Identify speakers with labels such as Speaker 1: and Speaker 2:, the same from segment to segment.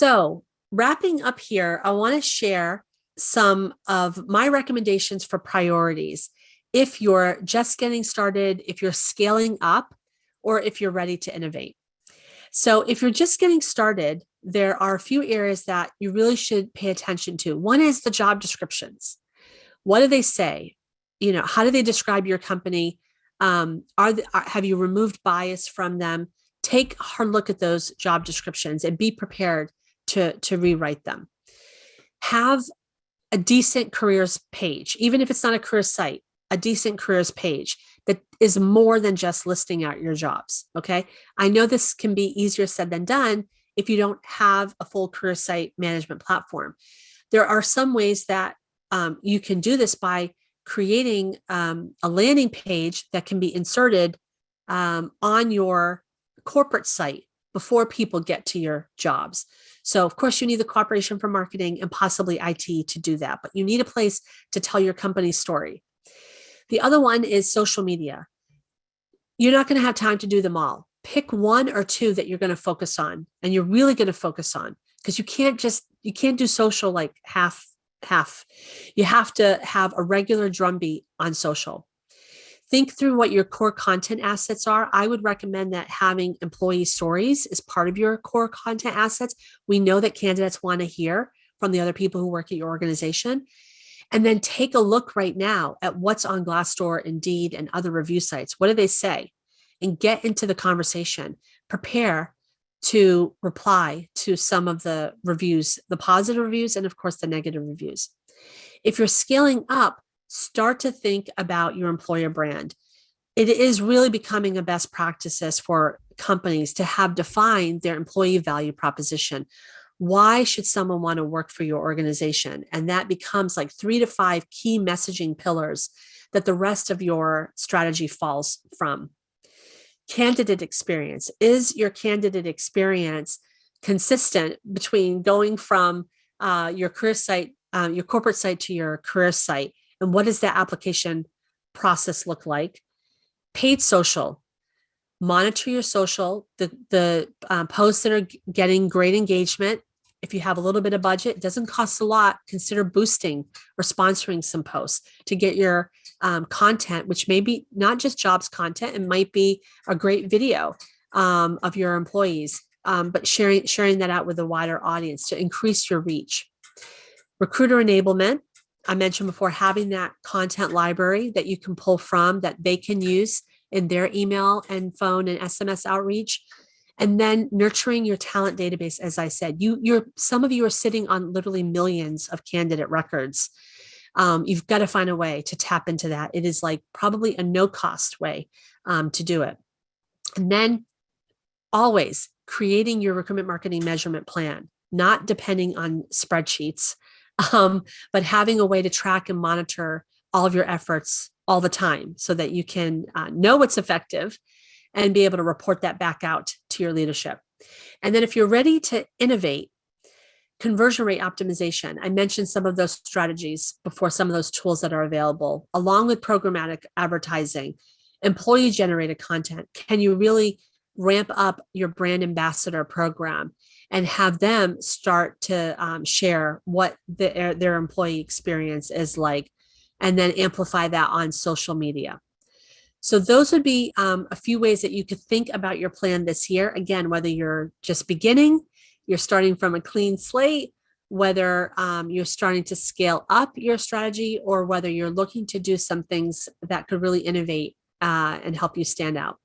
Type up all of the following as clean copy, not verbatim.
Speaker 1: So wrapping up here, I want to share some of my recommendations for priorities if you're just getting started, if you're scaling up, or if you're ready to innovate. So if you're just getting started, there are a few areas that you really should pay attention to. One is the job descriptions. What do they say? How do they describe your company? Have you removed bias from them? Take a hard look at those job descriptions and be prepared to rewrite them. Have a decent careers page, even if it's not a career site, a decent careers page that is more than just listing out your jobs. Okay. I know this can be easier said than done if you don't have a full career site management platform. There are some ways that you can do this by creating a landing page that can be inserted on your corporate site before people get to your jobs. So of course you need the cooperation from marketing and possibly IT to do that, but you need a place to tell your company's story. The other one is social media. You're not going to have time to do them all. Pick one or two that you're going to focus on and you're really going to focus on, because you can't do social like half. You have to have a regular drumbeat on social. Think through what your core content assets are. I would recommend that having employee stories is part of your core content assets. We know that candidates want to hear from the other people who work at your organization. And then take a look right now at what's on Glassdoor, Indeed, and other review sites. What do they say? And get into the conversation. Prepare to reply to some of the reviews, the positive reviews, and of course, the negative reviews. If you're scaling up, start to think about your employer brand. It is really becoming a best practices for companies to have defined their employee value proposition. Why should someone want to work for your organization? And that becomes like 3 to 5 key messaging pillars that the rest of your strategy falls from. Candidate experience. Is your candidate experience consistent between going from your career site, your corporate site to your career site? And what does that application process look like? Paid social. Monitor your social, the posts that are getting great engagement. If you have a little bit of budget, it doesn't cost a lot. Consider boosting or sponsoring some posts to get your content, which may be not just jobs content. It might be a great video of your employees, but sharing that out with a wider audience to increase your reach. Recruiter enablement. I mentioned before, having that content library that you can pull from that they can use in their email and phone and SMS outreach. And then nurturing your talent database. As I said, some of you are sitting on literally millions of candidate records. You've got to find a way to tap into that. It is like probably a no cost way to do it. And then always creating your recruitment marketing measurement plan, not depending on spreadsheets, but having a way to track and monitor all of your efforts all the time so that you can know what's effective and be able to report that back out to your leadership. And then if you're ready to innovate, conversion rate optimization. I mentioned some of those strategies before, some of those tools that are available, along with programmatic advertising, employee generated content. Can you really ramp up your brand ambassador program and have them start to share what their employee experience is like, and then amplify that on social media? So those would be a few ways that you could think about your plan this year. Again, whether you're just beginning, you're starting from a clean slate, whether you're starting to scale up your strategy, or whether you're looking to do some things that could really innovate and help you stand out.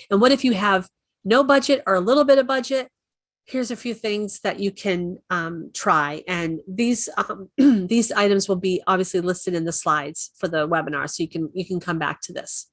Speaker 1: And what if you have no budget or a little bit of budget? Here's a few things that you can try. And these these items will be obviously listed in the slides for the webinar, so you can come back to this.